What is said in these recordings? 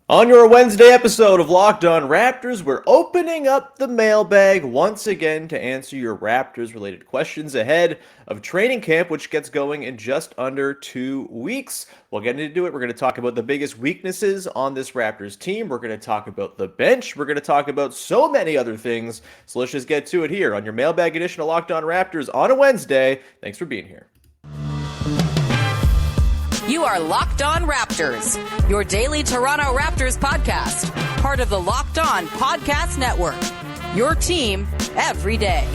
On your Wednesday episode of Locked On Raptors, we're opening up the mailbag once again to answer your Raptors-related questions ahead of training camp, which gets going in just under 2 weeks. We'll get into it. We're going to talk about the biggest weaknesses on this Raptors team. We're going to talk about the bench. We're going to talk about so many other things. So let's just get to it here on your mailbag edition of Locked On Raptors on a Wednesday. Thanks for being here. You are Locked On Raptors, your daily Toronto Raptors podcast, part of the Locked On Podcast Network, your team every day.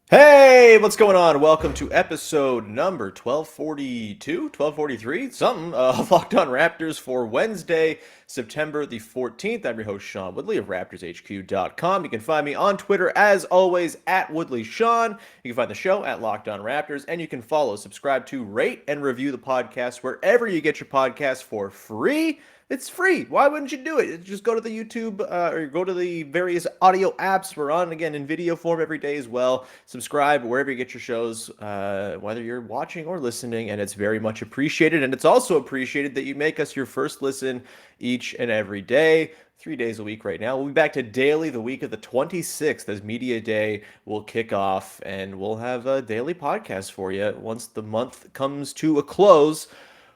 Hey, what's going on? Welcome to episode number 1242, 1243, something of Locked On Raptors for Wednesday, September the 14th. I'm your host, Sean Woodley of RaptorsHQ.com. You can find me on Twitter, as always, at WoodleySean. You can find the show at Locked On Raptors, and you can follow, subscribe to, rate, and review the podcast wherever you get your podcasts for free. It's free. Why wouldn't you do it? Just go to the YouTube or go to the various audio apps. We're on, again, in video form every day as well. Subscribe wherever you get your shows, whether you're watching or listening, and it's very much appreciated. And it's also appreciated that you make us your first listen each and every day. 3 days a week right now. We'll be back to daily the week of the 26th as Media Day will kick off, and we'll have a daily podcast for you once the month comes to a close.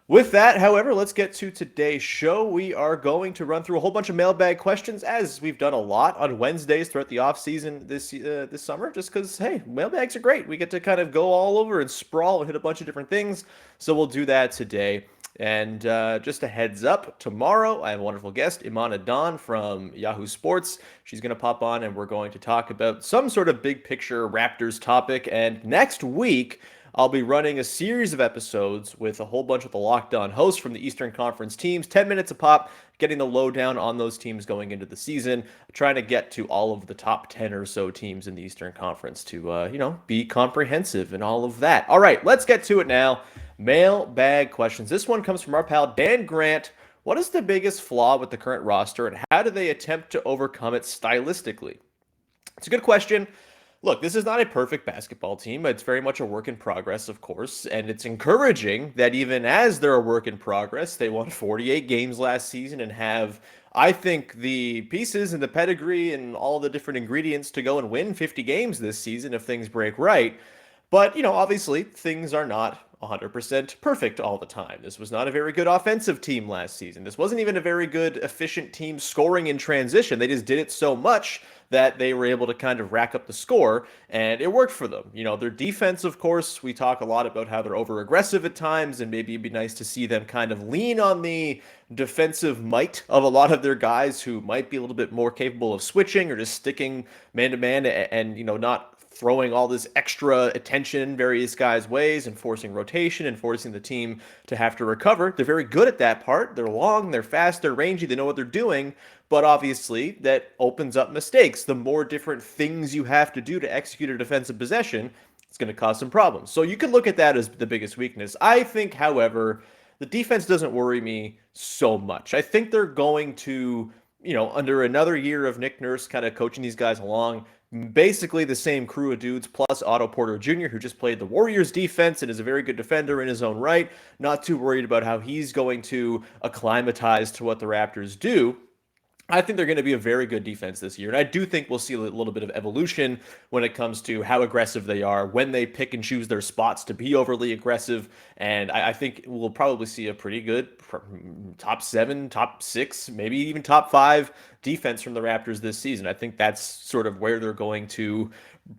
With that, however, let's get to today's show. We are going to run through a whole bunch of mailbag questions, as we've done a lot on Wednesdays throughout the off-season this summer, just because, hey, mailbags are great. We get to kind of go all over and sprawl and hit a bunch of different things, so we'll do that today. And just a heads up, tomorrow I have a wonderful guest, Imana Dawn from Yahoo Sports. She's going to pop on, and we're going to talk about some sort of big-picture Raptors topic. And next week, I'll be running a series of episodes with a whole bunch of the Locked On hosts from the Eastern Conference teams, 10 minutes a pop, getting the lowdown on those teams going into the season, trying to get to all of the top 10 or so teams in the Eastern Conference to, be comprehensive and all of that. All right, let's get to it now. Mailbag questions. This one comes from our pal Dan Grant. What is the biggest flaw with the current roster, and how do they attempt to overcome it stylistically? It's a good question. Look, this is not a perfect basketball team. It's very much a work in progress, of course, and it's encouraging that even as they're a work in progress, they won 48 games last season and have, I think, the pieces and the pedigree and all the different ingredients to go and win 50 games this season if things break right. But, obviously, things are not 100% perfect all the time. This was not a very good offensive team last season. This wasn't even a very good, efficient team scoring in transition. They just did it so much that they were able to kind of rack up the score, and it worked for them. Their defense, of course, we talk a lot about how they're over-aggressive at times, and maybe it'd be nice to see them kind of lean on the defensive might of a lot of their guys who might be a little bit more capable of switching or just sticking man-to-man and not throwing all this extra attention various guys' ways and forcing rotation and forcing the team to have to recover. They're very good at that part. They're long, they're fast, they're rangy, they know what they're doing, but obviously that opens up mistakes. The more different things you have to do to execute a defensive possession, it's going to cause some problems. So you can look at that as the biggest weakness. I think, however, the defense doesn't worry me so much. I think they're going to, under another year of Nick Nurse kind of coaching these guys along, basically the same crew of dudes plus Otto Porter Jr., who just played the Warriors defense and is a very good defender in his own right. Not too worried about how he's going to acclimatize to what the Raptors do. I think they're going to be a very good defense this year. And I do think we'll see a little bit of evolution when it comes to how aggressive they are, when they pick and choose their spots to be overly aggressive. And I think we'll probably see a pretty good top 7, top 6, maybe even top 5 defense from the Raptors this season. I think that's sort of where they're going to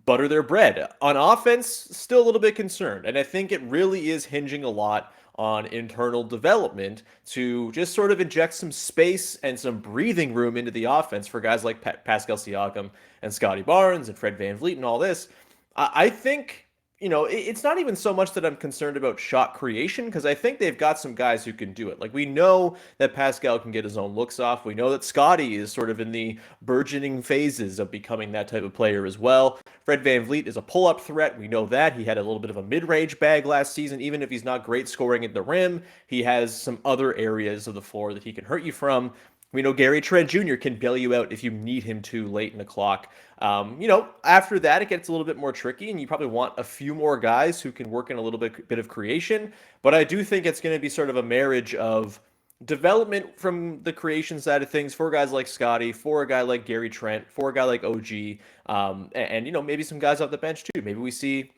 butter their bread. On offense, still a little bit concerned. And I think it really is hinging a lot on internal development to just sort of inject some space and some breathing room into the offense for guys like Pascal Siakam and Scotty Barnes and Fred VanVleet and all this. I think, it's not even so much that I'm concerned about shot creation, because I think they've got some guys who can do it. Like, we know that Pascal can get his own looks off. We know that Scotty is sort of in the burgeoning phases of becoming that type of player as well. Fred VanVleet is a pull-up threat. We know that. He had a little bit of a mid-range bag last season. Even if he's not great scoring at the rim, he has some other areas of the floor that he can hurt you from. We know Gary Trent Jr. can bail you out if you need him to late in the clock. After that, it gets a little bit more tricky, and you probably want a few more guys who can work in a little bit of creation. But I do think it's going to be sort of a marriage of development from the creation side of things for guys like Scotty, for a guy like Gary Trent, for a guy like OG, and maybe some guys off the bench too. Maybe we see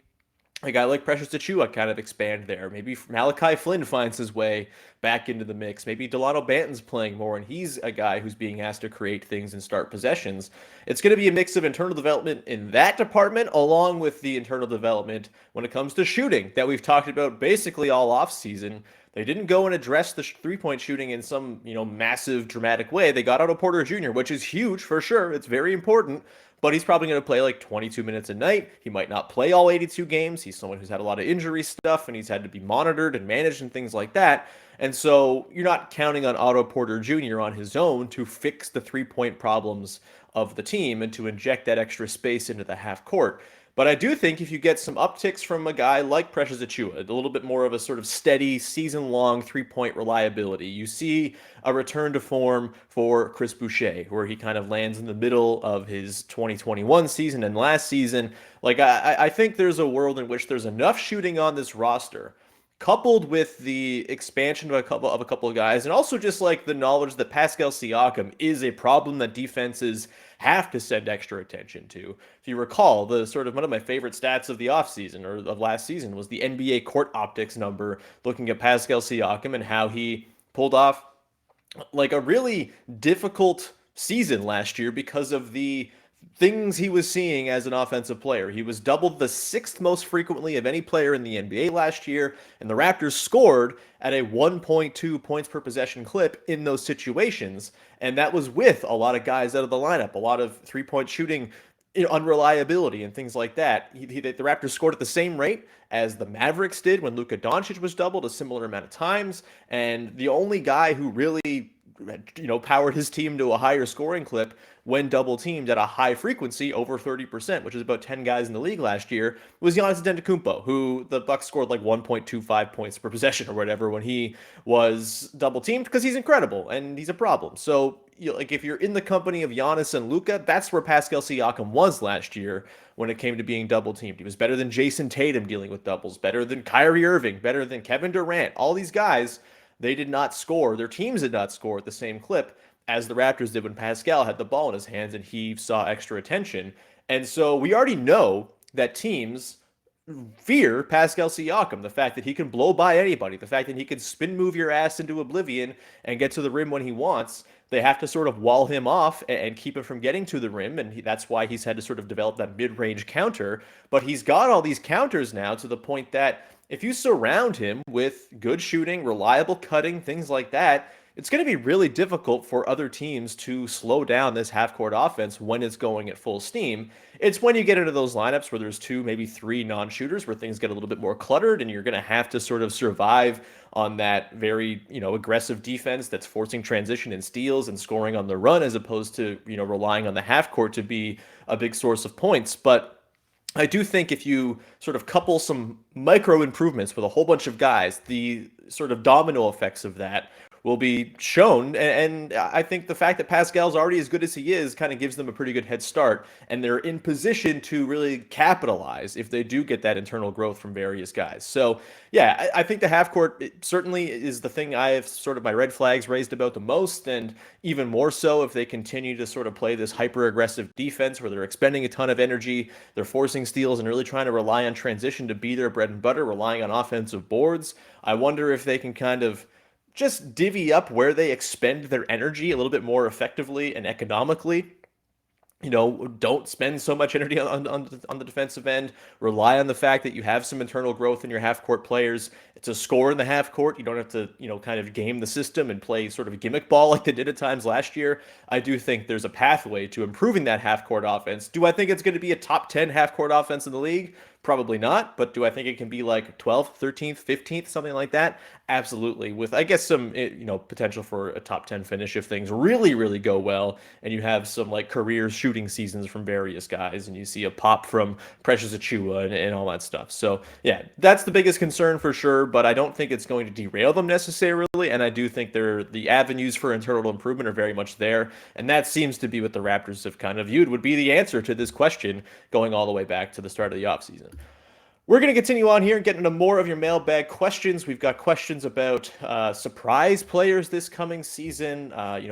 a guy like Precious Achua kind of expand there. Maybe Malachi Flynn finds his way back into the mix. Maybe Delano Banton's playing more, and he's a guy who's being asked to create things and start possessions. It's going to be a mix of internal development in that department, along with the internal development when it comes to shooting that we've talked about basically all off season. They didn't go and address the three-point shooting in some, massive, dramatic way. They got Otto Porter Jr., which is huge for sure. It's very important, but he's probably going to play like 22 minutes a night. He might not play all 82 games. He's someone who's had a lot of injury stuff, and he's had to be monitored and managed and things like that. And so you're not counting on Otto Porter Jr. on his own to fix the three-point problems of the team and to inject that extra space into the half court. But I do think if you get some upticks from a guy like Precious Achua, a little bit more of a sort of steady season-long three-point reliability, you see a return to form for Chris Boucher, where he kind of lands in the middle of his 2021 season and last season. Like I think there's a world in which there's enough shooting on this roster, coupled with the expansion of a couple of guys, and also just like the knowledge that Pascal Siakam is a problem that defenses have to send extra attention to. If you recall, the sort of one of my favorite stats of the offseason or of last season was the NBA court optics number, looking at Pascal Siakam and how he pulled off like a really difficult season last year because of the things he was seeing as an offensive player. He was doubled the sixth most frequently of any player in the NBA last year, and the Raptors scored at a 1.2 points per possession clip in those situations, and that was with a lot of guys out of the lineup, a lot of three-point shooting unreliability and things like that. The Raptors scored at the same rate as the Mavericks did when Luka Doncic was doubled a similar amount of times, and the only guy who really powered his team to a higher scoring clip when double teamed at a high frequency, over 30%, which is about 10 guys in the league last year, was Giannis Antetokounmpo, who the Bucks scored like 1.25 points per possession or whatever when he was double teamed, because he's incredible and he's a problem. So like if you're in the company of Giannis and Luka, that's where Pascal Siakam was last year when it came to being double teamed. He was better than Jason Tatum dealing with doubles, better than Kyrie Irving, better than Kevin Durant. All these guys, they did not score. Their teams did not score at the same clip as the Raptors did when Pascal had the ball in his hands and he saw extra attention. And so we already know that teams fear Pascal Siakam, the fact that he can blow by anybody, the fact that he can spin move your ass into oblivion and get to the rim when he wants. They have to sort of wall him off and keep him from getting to the rim, and that's why he's had to sort of develop that mid-range counter. But he's got all these counters now to the point that if you surround him with good shooting, reliable cutting, things like that, it's going to be really difficult for other teams to slow down this half-court offense when it's going at full steam. It's when you get into those lineups where there's two, maybe three non-shooters where things get a little bit more cluttered, and you're going to have to sort of survive on that very, aggressive defense that's forcing transition and steals and scoring on the run, as opposed to, relying on the half-court to be a big source of points. But I do think if you sort of couple some micro improvements with a whole bunch of guys, the sort of domino effects of that will be shown. And I think the fact that Pascal's already as good as he is kind of gives them a pretty good head start. And they're in position to really capitalize if they do get that internal growth from various guys. So, yeah, I think the half court certainly is the thing I have sort of my red flags raised about the most. And even more so if they continue to sort of play this hyper aggressive defense where they're expending a ton of energy, they're forcing steals and really trying to rely on transition to be their bread and butter, relying on offensive boards. I wonder if they can kind of just divvy up where they expend their energy a little bit more effectively and economically. Don't spend so much energy on the defensive end. Rely on the fact that you have some internal growth in your half-court players to score in the half-court. You don't have to, kind of game the system and play sort of a gimmick ball like they did at times last year. I do think there's a pathway to improving that half-court offense. Do I think it's going to be a top 10 half-court offense in the league? Probably not, but do I think it can be like 12th, 13th, 15th, something like that? Absolutely, with I guess some potential for a top 10 finish if things really, really go well and you have some like career shooting seasons from various guys and you see a pop from Precious Achua and all that stuff. So yeah, that's the biggest concern for sure, but I don't think it's going to derail them necessarily. and I do think the avenues for internal improvement are very much there, and that seems to be what the Raptors have kind of viewed would be the answer to this question going all the way back to the start of the offseason. We're going to continue on here and get into more of your mailbag questions. We've got questions about surprise players this coming season,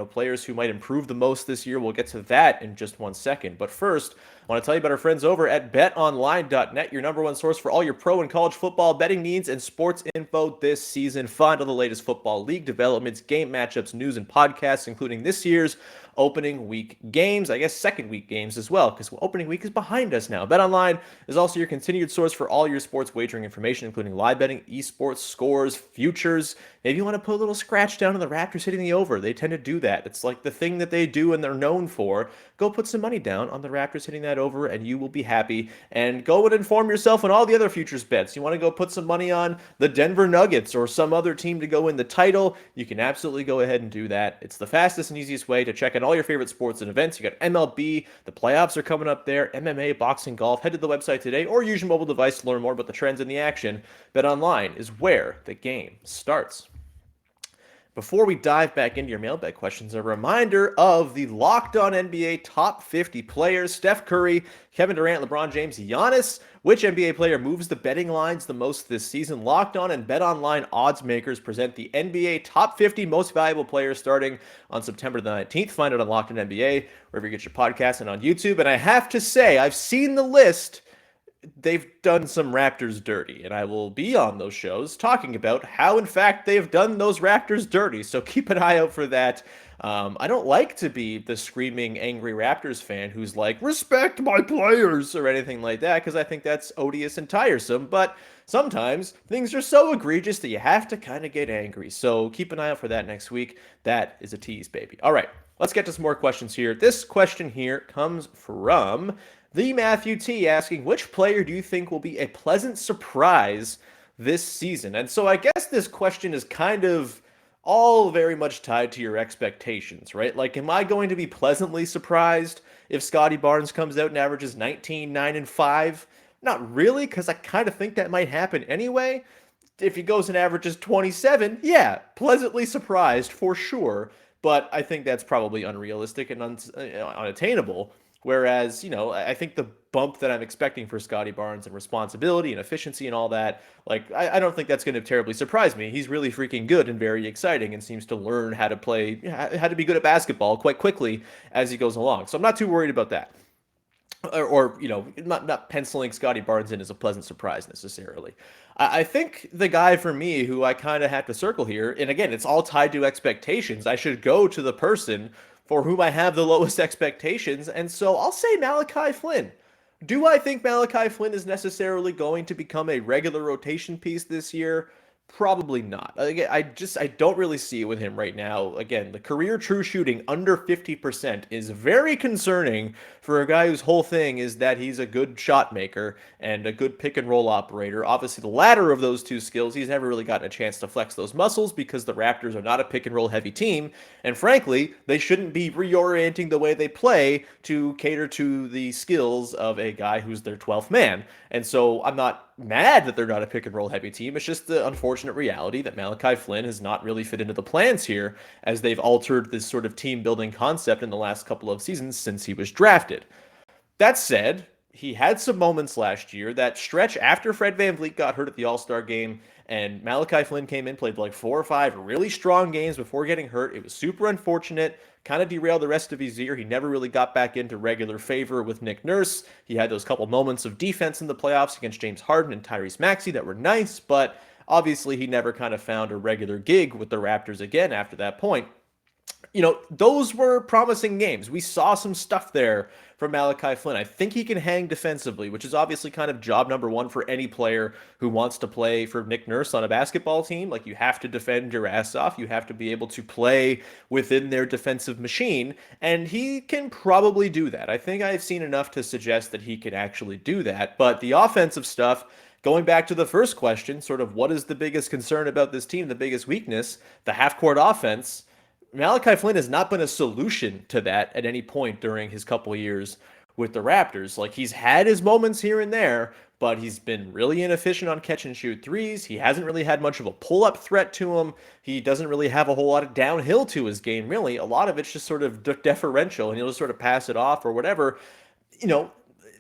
players who might improve the most this year. We'll get to that in just one second. But first, I want to tell you about our friends over at betonline.net, your number one source for all your pro and college football betting needs and sports info this season. Find all the latest football league developments, game matchups, news, and podcasts, including this year's opening week games, I guess second week games as well, because opening week is behind us now. BetOnline is also your continued source for all your sports wagering information, including live betting, esports, scores, futures. Maybe you want to put a little scratch down on the Raptors hitting the over. They tend to do that. It's like the thing that they do and they're known for. Go put some money down on the Raptors hitting that over and you will be happy. And go and inform yourself on all the other futures bets. You want to go put some money on the Denver Nuggets or some other team to go win the title, you can absolutely go ahead and do that. It's the fastest and easiest way to check out all your favorite sports and events. You got MLB, the playoffs are coming up there, MMA, boxing, golf. Head to the website today or use your mobile device to learn more about the trends in the action. BetOnline is where the game starts. Before we dive back into your mailbag questions, a reminder of the Locked On NBA top 50 players: Steph Curry, Kevin Durant, LeBron James, Giannis. Which NBA player moves the betting lines the most this season? Locked On and BetOnline odds makers present the NBA top 50 most valuable players starting on September the 19th. Find it on Locked On NBA, wherever you get your podcasts, and on YouTube. And I have to say, I've seen the list. They've done some Raptors dirty, and I will be on those shows talking about how, in fact, they've done those Raptors dirty. So keep an eye out for that. I don't like to be the screaming, angry Raptors fan who's like, respect my players, or anything like that, because I think that's odious and tiresome. But sometimes things are so egregious that you have to kind of get angry. So keep an eye out for that next week. That is a tease, baby. All right, let's get to some more questions here. This question here comes from the Matthew T, asking, which player do you think will be a pleasant surprise this season? And so I guess this question is kind of all very much tied to your expectations, right? Like, am I going to be pleasantly surprised if Scotty Barnes comes out and averages 19, 9, and 5? Not really, because I kind of think that might happen anyway. If he goes and averages 27, yeah, pleasantly surprised for sure. But I think that's probably unrealistic and unattainable. Whereas, I think the bump that I'm expecting for Scotty Barnes and responsibility and efficiency and all that, like, I don't think that's going to terribly surprise me. He's really freaking good and very exciting and seems to learn how to play, how to be good at basketball quite quickly as he goes along. So I'm not too worried about that. Or not penciling Scotty Barnes in as a pleasant surprise necessarily. I think the guy for me who I kind of have to circle here, and again, it's all tied to expectations. I should go to the person for whom I have the lowest expectations, and so I'll say Malachi Flynn. Do I think Malachi Flynn is necessarily going to become a regular rotation piece this year? Probably not. I don't really see it with him right now. Again, the career true shooting under 50% is very concerning for a guy whose whole thing is that he's a good shot maker and a good pick and roll operator. Obviously, the latter of those two skills, he's never really gotten a chance to flex those muscles because the Raptors are not a pick and roll heavy team. And frankly, they shouldn't be reorienting the way they play to cater to the skills of a guy who's their 12th man. And so I'm not mad that they're not a pick and roll heavy team. It's just the unfortunate reality that Malachi Flynn has not really fit into the plans here as they've altered this sort of team building concept in the last couple of seasons since he was drafted. That said, he had some moments last year. That stretch after Fred VanVleet got hurt at the All-Star game and Malachi Flynn came in, played like 4 or 5 really strong games before getting hurt. It was super unfortunate, kind of derailed the rest of his year. He never really got back into regular favor with Nick Nurse. He had those couple moments of defense in the playoffs against James Harden and Tyrese Maxey that were nice, but obviously he never kind of found a regular gig with the Raptors again after that point. Those were promising games. We saw some stuff there from Malachi Flynn. I think he can hang defensively, which is obviously kind of job number one for any player who wants to play for Nick Nurse on a basketball team. Like, you have to defend your ass off. You have to be able to play within their defensive machine, and he can probably do that. I think I've seen enough to suggest that he can actually do that, but the offensive stuff, going back to the first question, sort of what is the biggest concern about this team, the biggest weakness, the half-court offense, Malachi Flynn has not been a solution to that at any point during his couple of years with the Raptors. Like, he's had his moments here and there, but he's been really inefficient on catch and shoot threes. He hasn't really had much of a pull-up threat to him. He doesn't really have a whole lot of downhill to his game, really. A lot of it's just sort of deferential, and he'll just sort of pass it off or whatever. You know,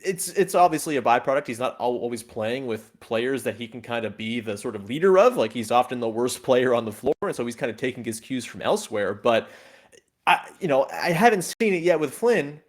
it's obviously a byproduct. He's not always playing with players that he can kind of be the sort of leader of. Like, he's often the worst player on the floor, and so he's kind of taking his cues from elsewhere. But I haven't seen it yet with Flynn.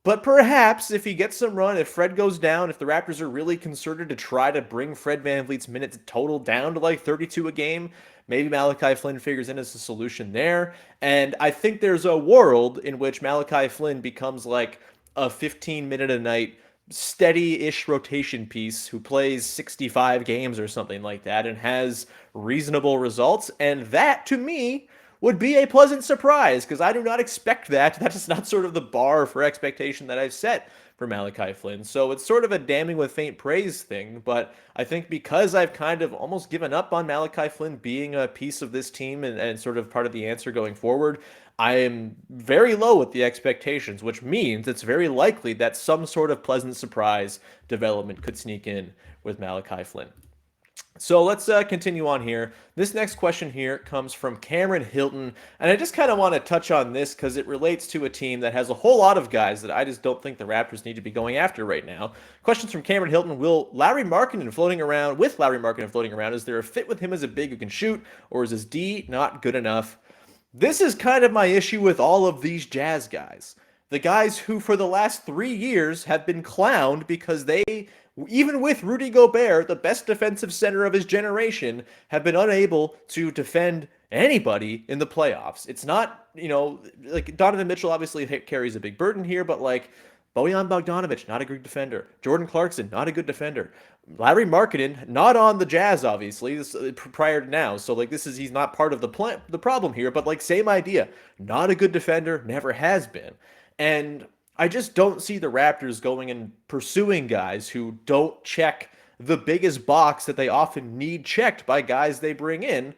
But perhaps if he gets some run, if Fred goes down, if the Raptors are really concerted to try to bring Fred VanVleet's minutes total down to like 32 a game, maybe Malachi Flynn figures in as a solution there. And I think there's a world in which Malachi Flynn becomes like a 15-minute a night steady-ish rotation piece who plays 65 games or something like that and has reasonable results. And that, to me, would be a pleasant surprise, because I do not expect that. That is not sort of the bar for expectation that I've set for Malachi Flynn. So it's sort of a damning with faint praise thing, but I think because I've kind of almost given up on Malachi Flynn being a piece of this team and sort of part of the answer going forward, I am very low with the expectations, which means it's very likely that some sort of pleasant surprise development could sneak in with Malachi Flynn. So let's continue on here. This next question here comes from Cameron Hilton, and I just kind of want to touch on this because it relates to a team that has a whole lot of guys that I just don't think the Raptors need to be going after right now. Questions from Cameron Hilton: with Larry Markkinen floating around, is there a fit with him as a big who can shoot, or is his D not good enough? This is kind of my issue with all of these Jazz guys. The guys who for the last 3 years have been clowned because they, even with Rudy Gobert, the best defensive center of his generation, have been unable to defend anybody in the playoffs. It's not, like Donovan Mitchell obviously carries a big burden here, but like Bojan Bogdanovic, not a good defender. Jordan Clarkson, not a good defender. Larry Markkinen, not on the Jazz, obviously, prior to now. So like he's not part of the problem here, but like same idea. Not a good defender, never has been. And I just don't see the Raptors going and pursuing guys who don't check the biggest box that they often need checked by guys they bring in.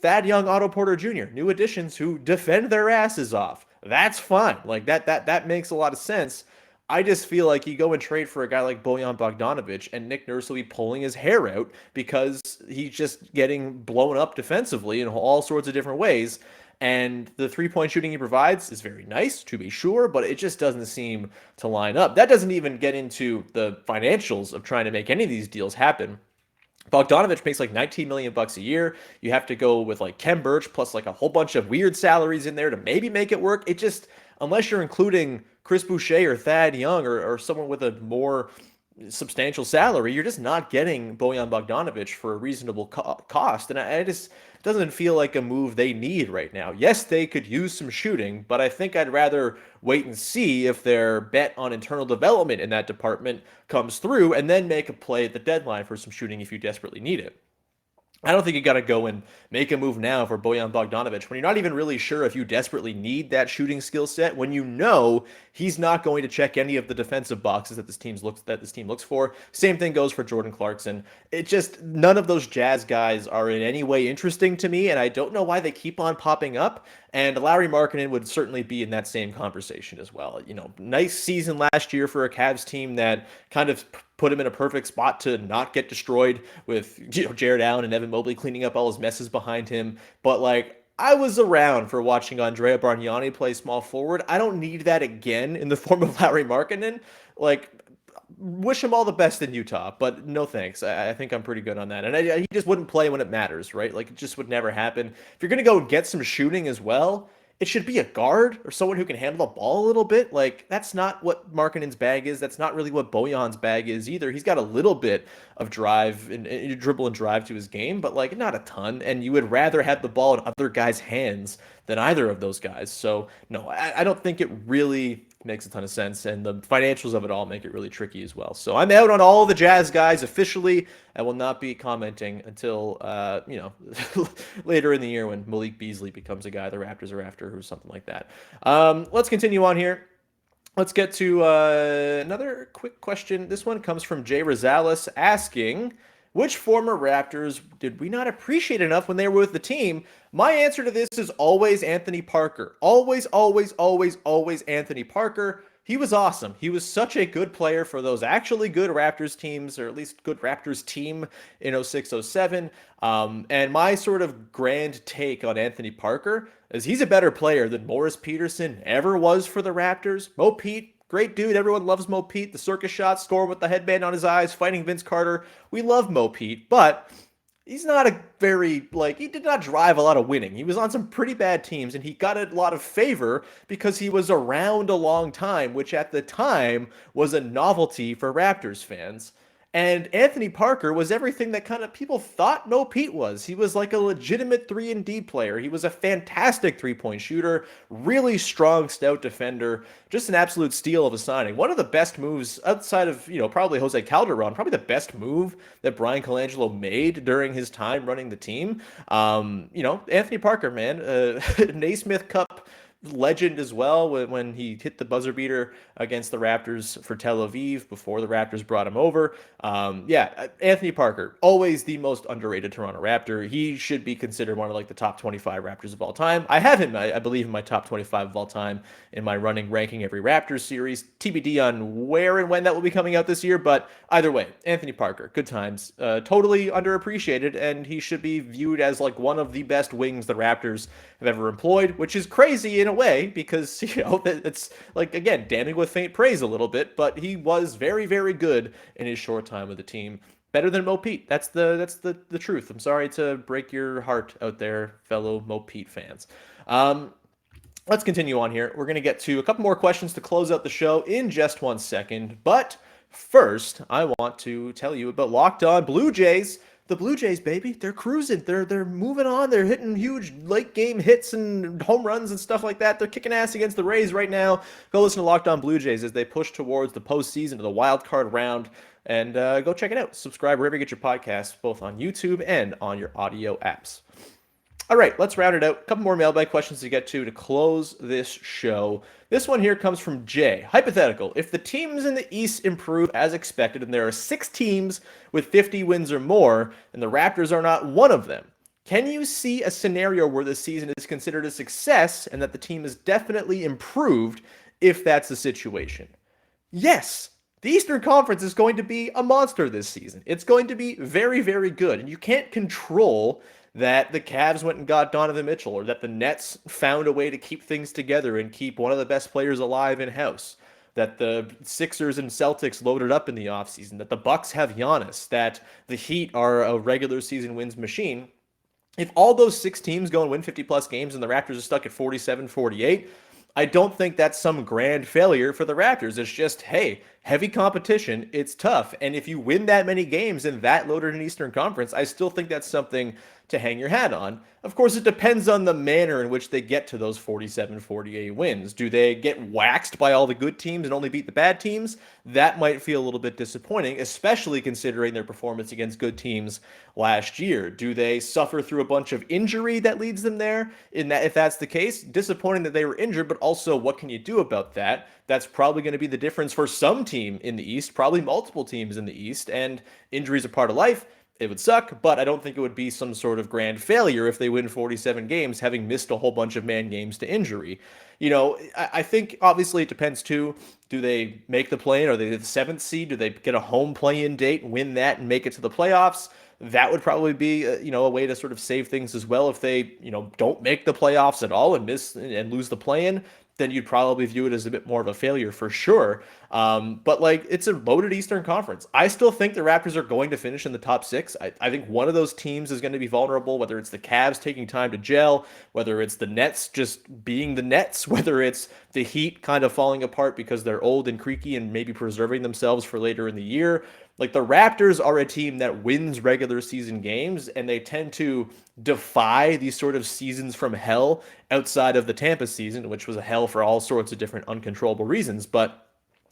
Thad Young, Otto Porter Jr., new additions who defend their asses off. That's fine. Like that makes a lot of sense. I just feel like you go and trade for a guy like Bojan Bogdanovic, and Nick Nurse will be pulling his hair out because he's just getting blown up defensively in all sorts of different ways. And the three-point shooting he provides is very nice, to be sure, but it just doesn't seem to line up. That doesn't even get into the financials of trying to make any of these deals happen. Bogdanovic makes like $19 million a year. You have to go with like Kem Birch plus like a whole bunch of weird salaries in there to maybe make it work. It just, unless you're including Chris Boucher or Thad Young or someone with a more substantial salary, you're just not getting Bojan Bogdanovic for a reasonable cost. And I just doesn't feel like a move they need right now. Yes, they could use some shooting, but I think I'd rather wait and see if their bet on internal development in that department comes through and then make a play at the deadline for some shooting if you desperately need it. I don't think you got to go and make a move now for Bojan Bogdanovic when you're not even really sure if you desperately need that shooting skill set, when you know he's not going to check any of the defensive boxes that this team looks for. Same thing goes for Jordan Clarkson. It just, none of those Jazz guys are in any way interesting to me, and I don't know why they keep on popping up. And Larry Markkinen would certainly be in that same conversation as well. Nice season last year for a Cavs team that kind of put him in a perfect spot to not get destroyed with Jared Allen and Evan Mobley cleaning up all his messes behind him. But like, I was around for watching Andrea Bargnani play small forward. I don't need that again in the form of Larry Markkinen. Like, wish him all the best in Utah, but no thanks. I think I'm pretty good on that. And he just wouldn't play when it matters, right? Like, it just would never happen. If you're going to go and get some shooting as well, it should be a guard or someone who can handle the ball a little bit. Like, that's not what Markkinen's bag is. That's not really what Bojan's bag is either. He's got a little bit of drive and dribble and drive to his game, but like not a ton. And you would rather have the ball in other guys' hands than either of those guys. So no, I don't think it really makes a ton of sense, and the financials of it all make it really tricky as well. So I'm out on all the Jazz guys officially. I will not be commenting until later in the year when Malik Beasley becomes a guy the Raptors are after or something like that. Let's continue on here. Let's get to another quick question. This one comes from Jay Rosales asking, which former Raptors did we not appreciate enough when they were with the team? My answer to this is always Anthony Parker. Always, always, always, always Anthony Parker. He was awesome. He was such a good player for those actually good Raptors teams, or at least good Raptors team in 06-07. And my sort of grand take on Anthony Parker is he's a better player than Morris Peterson ever was for the Raptors. Mo Pete, great dude. Everyone loves Mo Pete. The circus shot, score with the headband on his eyes, fighting Vince Carter. We love Mo Pete, but he's not a very, he did not drive a lot of winning. He was on some pretty bad teams and he got a lot of favor because he was around a long time, which at the time was a novelty for Raptors fans. And Anthony Parker was everything that kind of people thought Mo Pete was. He was like a legitimate 3-and-D player. He was a fantastic three-point shooter, really strong, stout defender, just an absolute steal of a signing. One of the best moves outside of, probably Jose Calderon, probably the best move that Brian Colangelo made during his time running the team. Anthony Parker, man, Naismith Cup legend as well when he hit the buzzer beater against the Raptors for Tel Aviv before the Raptors brought him over. Anthony Parker, always the most underrated Toronto Raptor. He should be considered one of the top 25 Raptors of all time. I have him, I believe, in my top 25 of all time in my running ranking every Raptors series. TBD on where and when that will be coming out this year, but either way, Anthony Parker, good times. Totally underappreciated, and he should be viewed as one of the best wings the Raptors have ever employed, which is crazy in a way because it's again damning with faint praise a little bit, but he was very, very good in his short time with the team. Better than Mo Pete. That's the truth. I'm sorry to break your heart out there, fellow Mo Pete fans. Let's continue on here. We're going to get to a couple more questions to close out the show in just 1 second, but first I want to tell you about Locked On Blue Jays. The Blue Jays, baby, they're cruising. They're moving on. They're hitting huge late game hits and home runs and stuff like that. They're kicking ass against the Rays right now. Go listen to Locked On Blue Jays as they push towards the postseason to the wild card round. And go check it out. Subscribe wherever you get your podcasts, both on YouTube and on your audio apps. All right, let's round it out. A couple more mailbag questions to get to close this show. This one here comes from Jay. Hypothetical. If the teams in the East improve as expected and there are 6 teams with 50 wins or more and the Raptors are not one of them, can you see a scenario where the season is considered a success and that the team is definitely improved if that's the situation? Yes. The Eastern Conference is going to be a monster this season. It's going to be very, very good. And you can't control that the Cavs went and got Donovan Mitchell or that the Nets found a way to keep things together and keep one of the best players alive in-house, that the Sixers and Celtics loaded up in the offseason, that the Bucks have Giannis, that the Heat are a regular season wins machine. If all those 6 teams go and win 50-plus games and the Raptors are stuck at 47-48, I don't think that's some grand failure for the Raptors. It's just, hey, heavy competition, it's tough. And if you win that many games in that loaded an Eastern Conference, I still think that's something to hang your hat on. Of course, it depends on the manner in which they get to those 47-48 wins. Do they get waxed by all the good teams and only beat the bad teams? That might feel a little bit disappointing, especially considering their performance against good teams last year. Do they suffer through a bunch of injury that leads them there? If that's the case, disappointing that they were injured, but also what can you do about that? That's probably going to be the difference for some team in the East, probably multiple teams in the East, and injuries are part of life. It would suck, but I don't think it would be some sort of grand failure if they win 47 games, having missed a whole bunch of man games to injury. I think obviously it depends too. Do they make the play-in? Are they the 7th seed? Do they get a home play-in date, win that, and make it to the playoffs? That would probably be, a way to sort of save things as well. If they, don't make the playoffs at all and miss and lose the play-in, then you'd probably view it as a bit more of a failure for sure. But it's a loaded Eastern Conference. I still think the Raptors are going to finish in the top 6. I think one of those teams is going to be vulnerable, whether it's the Cavs taking time to gel, whether it's the Nets just being the Nets, whether it's the Heat kind of falling apart because they're old and creaky and maybe preserving themselves for later in the year. The Raptors are a team that wins regular season games, and they tend to defy these sort of seasons from hell outside of the Tampa season, which was a hell for all sorts of different uncontrollable reasons. But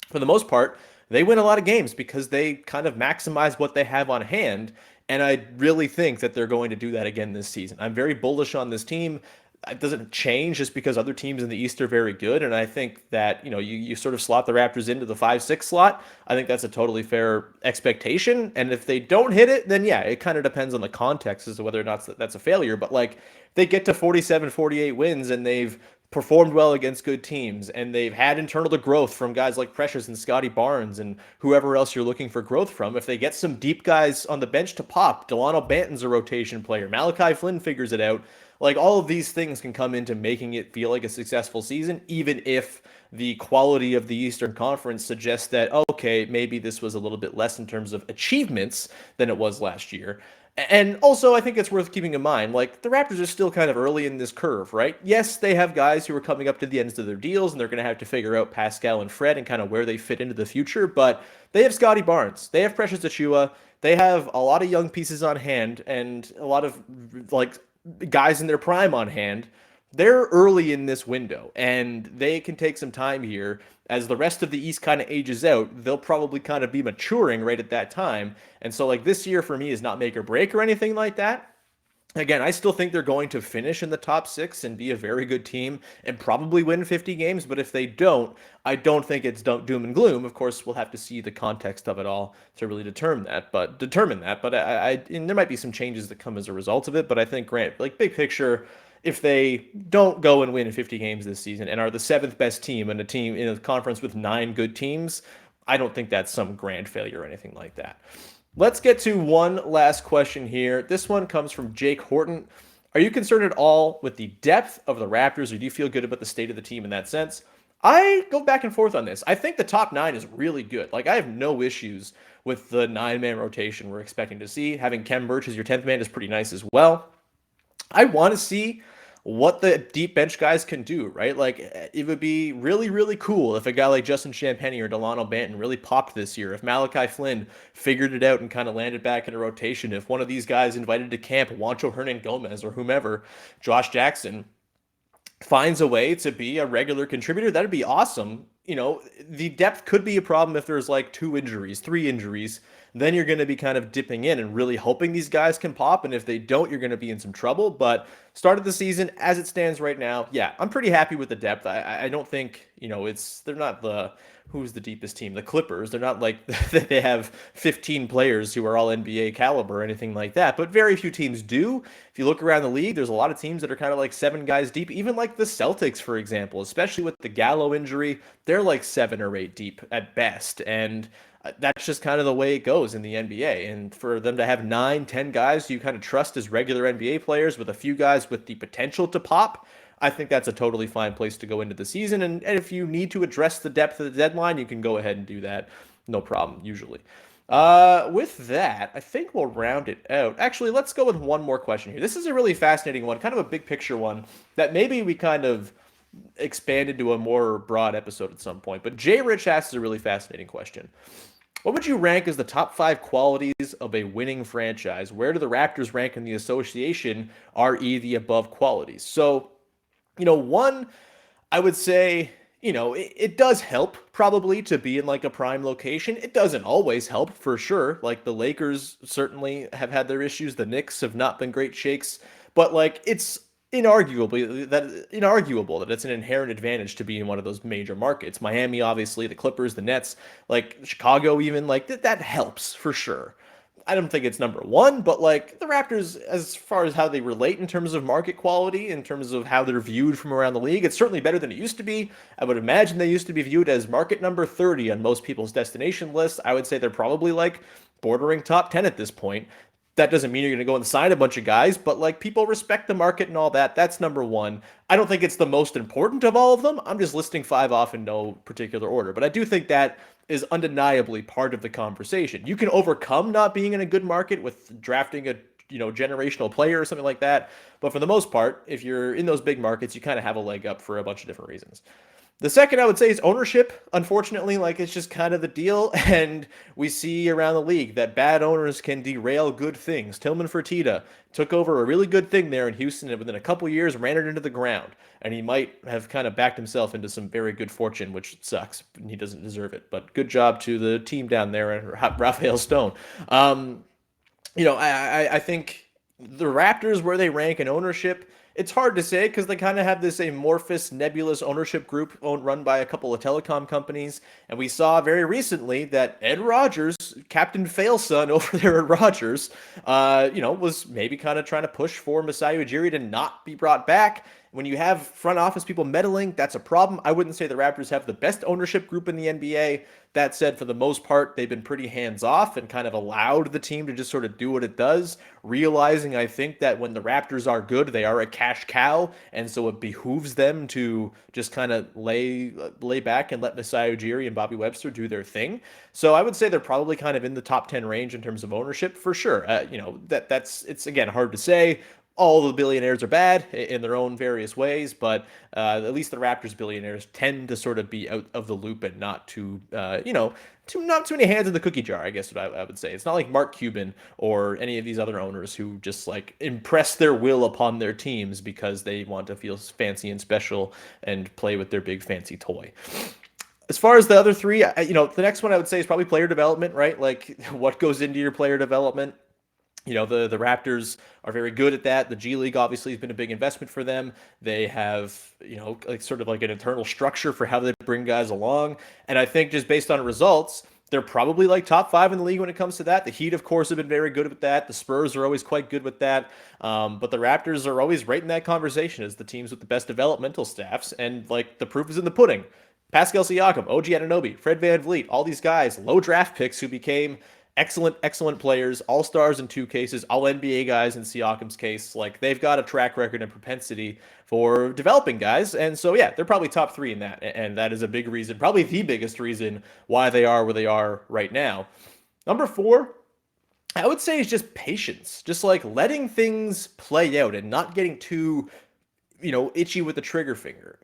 for the most part, they win a lot of games because they kind of maximize what they have on hand. And I really think that they're going to do that again this season. I'm very bullish on this team. It doesn't change just because other teams in the East are very good. And I think that, you sort of slot the Raptors into the 5-6 slot. I think that's a totally fair expectation. And if they don't hit it, then yeah, it kind of depends on the context as to whether or not that's a failure. But they get to 47-48 wins and they've performed well against good teams, and they've had internal growth from guys like Precious and Scotty Barnes and whoever else you're looking for growth from. If they get some deep guys on the bench to pop, Delano Banton's a rotation player, Malachi Flynn figures it out. Like all of these things can come into making it feel like a successful season, even if the quality of the Eastern Conference suggests that, okay, maybe this was a little bit less in terms of achievements than it was last year. And also, I think it's worth keeping in mind, like, the Raptors are still kind of early in this curve, right? Yes, they have guys who are coming up to the ends of their deals, and they're going to have to figure out Pascal and Fred and kind of where they fit into the future, but they have Scotty Barnes, they have Precious Achiuwa, they have a lot of young pieces on hand, and a lot of, like, guys in their prime on hand. They're early in this window, and they can take some time here. As the rest of the East kind of ages out, they'll probably kind of be maturing right at that time. And so, like, this year for me is not make or break or anything like that. Again, I still think they're going to finish in the top six and be a very good team and probably win 50 games. But if they don't, I don't think it's doom and gloom. Of course, we'll have to see the context of it all to really determine that. But and there might be some changes that come as a result of it. But I think, Grant, like, big picture, if they don't go and win 50 games this season and are the seventh best team in a team in a conference with 9 good teams, I don't think that's some grand failure or anything like that. Let's get to one last question here. This one comes from Jake Horton. Are you concerned at all with the depth of the Raptors, or do you feel good about the state of the team in that sense? I go back and forth on this. I think the top 9 is really good. Like, I have no issues with the 9-man rotation we're expecting to see. Having Kem Birch as your 10th man is pretty nice as well. I want to see what the deep bench guys can do, right? Like, it would be really, really cool if a guy like Justin Champagnie or Delano Banton really popped this year. If Malachi Flynn figured it out and kind of landed back in a rotation. If one of these guys invited to camp, Juancho Hernan Gomez or whomever, Josh Jackson, finds a way to be a regular contributor, that'd be awesome. You know, the depth could be a problem if there's like 2 injuries, 3 injuries. Then you're going to be kind of dipping in and really hoping these guys can pop. And if they don't, you're going to be in some trouble. But start of the season, as it stands right now, yeah, I'm pretty happy with the depth. I don't think, they're not who's the deepest team? The Clippers. They're not like they have 15 players who are all NBA caliber or anything like that. But very few teams do. If you look around the league, there's a lot of teams that are kind of like 7 guys deep. Even like the Celtics, for example, especially with the Gallo injury, they're like 7 or 8 deep at best. And that's just kind of the way it goes in the NBA. And for them to have 9, 10 guys you kind of trust as regular NBA players with a few guys with the potential to pop, I think that's a totally fine place to go into the season. And if you need to address the depth of the deadline, you can go ahead and do that. No problem, usually. With that, I think we'll round it out. Actually, let's go with one more question here. This is a really fascinating one, kind of a big picture one that maybe we kind of expand into a more broad episode at some point. But Jay Rich asks a really fascinating question. What would you rank as the top 5 qualities of a winning franchise? Where do the Raptors rank in the association, re the above qualities? So, one, I would say, it does help probably to be in like a prime location. It doesn't always help for sure. Like the Lakers certainly have had their issues. The Knicks have not been great shakes, but like it's inarguable that it's an inherent advantage to be in one of those major markets. Miami, obviously, the Clippers, the Nets, like Chicago, even like that helps for sure. I don't think it's number 1, but like the Raptors, as far as how they relate in terms of market quality, in terms of how they're viewed from around the league, it's certainly better than it used to be. I would imagine they used to be viewed as market number 30 on most people's destination lists. I would say they're probably like bordering top 10 at this point. That doesn't mean you're going to go and sign a bunch of guys, but like people respect the market and all that. That's number 1. I don't think it's the most important of all of them. I'm just listing 5 off in no particular order, but I do think that is undeniably part of the conversation. You can overcome not being in a good market with drafting a generational player or something like that, but for the most part, if you're in those big markets, you kind of have a leg up for a bunch of different reasons. The second I would say is ownership. Unfortunately, like it's just kind of the deal. And we see around the league that bad owners can derail good things. Tillman Fertitta took over a really good thing there in Houston and within a couple years ran it into the ground. And he might have kind of backed himself into some very good fortune, which sucks. He doesn't deserve it. But good job to the team down there and Raphael Stone. I think the Raptors, where they rank in ownership, It's hard to say because they kind of have this amorphous, nebulous ownership group run by a couple of telecom companies. And we saw very recently that Ed Rogers, Captain Failson over there at Rogers, was maybe kind of trying to push for Masai Ujiri to not be brought back. When you have front office people meddling, that's a problem. I wouldn't say the Raptors have the best ownership group in the NBA. That said, for the most part, they've been pretty hands off and kind of allowed the team to just sort of do what it does, realizing, I think, that when the Raptors are good, they are a cash cow, and so it behooves them to just kind of lay back and let Masai Ujiri and Bobby Webster do their thing. So I would say they're probably kind of in the top 10 range in terms of ownership for sure. It's again hard to say. All the billionaires are bad in their own various ways, but at least the Raptors billionaires tend to sort of be out of the loop and not not too many hands in the cookie jar, I guess what I would say. It's not like Mark Cuban or any of these other owners who just like impress their will upon their teams because they want to feel fancy and special and play with their big fancy toy. As far as the other three, the next one I would say is probably player development, right? Like what goes into your player development. The Raptors are very good at that. The G League obviously has been a big investment for them. They have, like sort of like an internal structure for how they bring guys along. And I think just based on results, they're probably like top five in the league when it comes to that. The Heat, of course, have been very good with that. The Spurs are always quite good with that. But the Raptors are always right in that conversation as the teams with the best developmental staffs. And like the proof is in the pudding. Pascal Siakam, OG Anunoby, Fred VanVleet, all these guys, low draft picks who became excellent players, all-stars in two cases, all NBA guys in Siakam's case. Like they've got a track record and propensity for developing guys. And so, yeah, they're probably top three in that. And that is a big reason, probably the biggest reason why they are where they are right now. Number four, I would say is just patience, just like letting things play out and not getting too itchy with the trigger finger.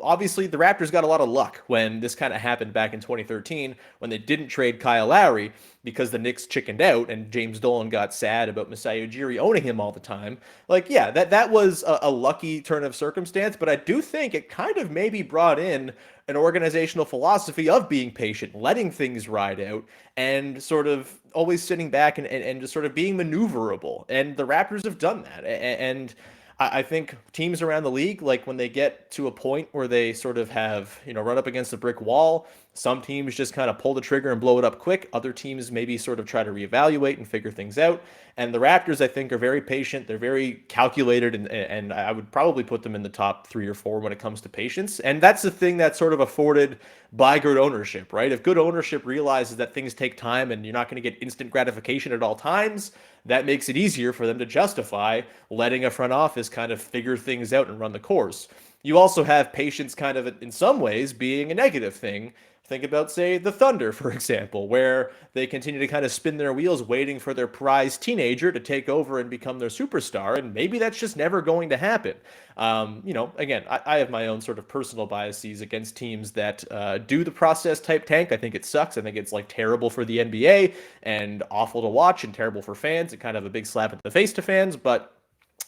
Obviously the Raptors got a lot of luck when this kind of happened back in 2013 when they didn't trade Kyle Lowry because the Knicks chickened out and James Dolan got sad about Masai Ujiri owning him all the time. Like, yeah, that was a lucky turn of circumstance, but I do think it kind of maybe brought in an organizational philosophy of being patient, letting things ride out, and sort of always sitting back and just sort of being maneuverable. And the Raptors have done that. And I think teams around the league, like when they get to a point where they sort of have, run up against a brick wall, some teams just kind of pull the trigger and blow it up quick. Other teams maybe sort of try to reevaluate and figure things out. And the Raptors, I think, are very patient. They're very calculated, and I would probably put them in the top 3 or 4 when it comes to patience. And that's the thing that's sort of afforded by good ownership, right? If good ownership realizes that things take time and you're not going to get instant gratification at all times, that makes it easier for them to justify letting a front office kind of figure things out and run the course. You also have patience kind of in some ways being a negative thing. Think about, say, the Thunder, for example, where they continue to kind of spin their wheels waiting for their prize teenager to take over and become their superstar, and maybe that's just never going to happen. Again, I have my own sort of personal biases against teams that do the process type tank. I think it sucks. I think it's like terrible for the NBA and awful to watch and terrible for fans. It kind of a big slap in the face to fans, but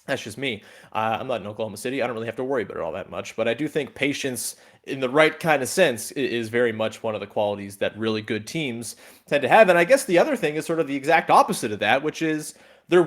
that's just me. I'm not in Oklahoma City. I don't really have to worry about it all that much. But I do think patience, in the right kind of sense, is very much one of the qualities that really good teams tend to have. And I guess the other thing is sort of the exact opposite of that, which is they're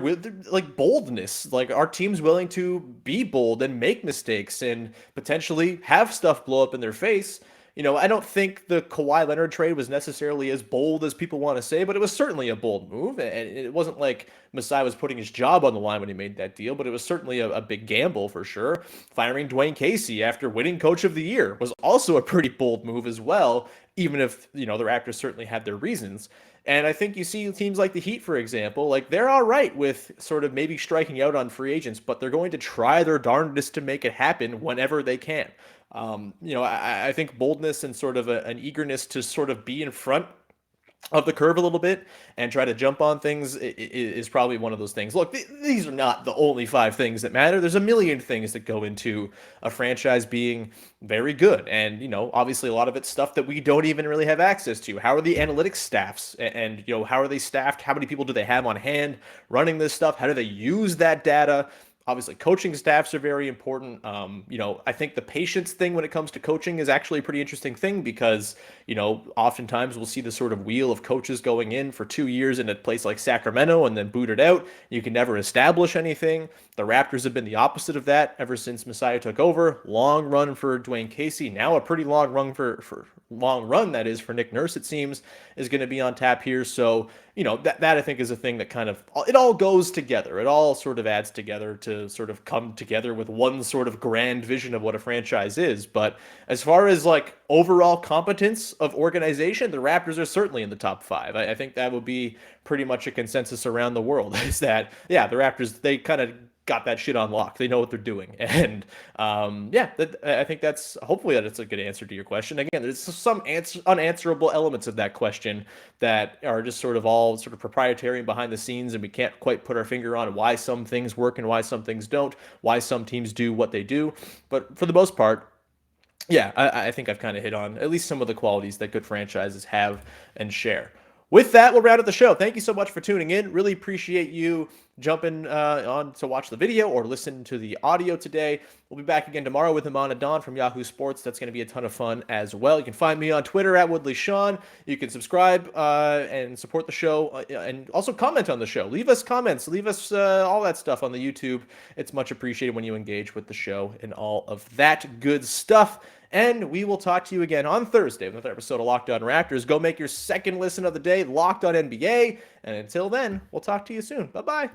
like boldness. Like, our team's willing to be bold and make mistakes and potentially have stuff blow up in their face. I don't think the Kawhi Leonard trade was necessarily as bold as people want to say, but it was certainly a bold move. And it wasn't like Masai was putting his job on the line when he made that deal, but it was certainly a big gamble for sure. Firing Dwayne Casey after winning Coach of the Year was also a pretty bold move as well, even if, the Raptors certainly had their reasons. And I think you see teams like the Heat, for example, like they're all right with sort of maybe striking out on free agents, but they're going to try their darndest to make it happen whenever they can. I think boldness and sort of an eagerness to sort of be in front of the curve a little bit and try to jump on things is probably one of those things. Look, these are not the only 5 things that matter. There's a million things that go into a franchise being very good. And, obviously a lot of it's stuff that we don't even really have access to. How are the analytics staffs and how are they staffed? How many people do they have on hand running this stuff? How do they use that data? Obviously, coaching staffs are very important. I think the patience thing when it comes to coaching is actually a pretty interesting thing because, oftentimes we'll see the sort of wheel of coaches going in for 2 years in a place like Sacramento and then booted out. You can never establish anything. The Raptors have been the opposite of that ever since Messiah took over. Long run for Dwayne Casey. Now a pretty long run that is for Nick Nurse, it seems, is going to be on tap here. So, that I think is a thing that kind of, it all goes together. It all sort of adds together to sort of come together with one sort of grand vision of what a franchise is. But as far as like overall competence of organization, the Raptors are certainly in the top 5. I think that would be pretty much a consensus around the world is that, yeah, the Raptors, they kind of got that shit on lock. They know what they're doing. And I think hopefully that's a good answer to your question. Again, there's some unanswerable elements of that question that are just sort of all sort of proprietary and behind the scenes, and we can't quite put our finger on why some things work and why some things don't, why some teams do what they do. But for the most part, yeah, I think I've kind of hit on at least some of the qualities that good franchises have and share. With that, we'll round up the show. Thank you so much for tuning in. Really appreciate you jumping on to watch the video or listen to the audio today. We'll be back again tomorrow with Iman Adon from Yahoo Sports. That's going to be a ton of fun as well. You can find me on Twitter at Woodley Sean. You can subscribe and support the show and also comment on the show. Leave us comments. Leave us all that stuff on the YouTube. It's much appreciated when you engage with the show and all of that good stuff. And we will talk to you again on Thursday with another episode of Locked On Raptors. Go make your second listen of the day, Locked On NBA. And until then, we'll talk to you soon. Bye-bye.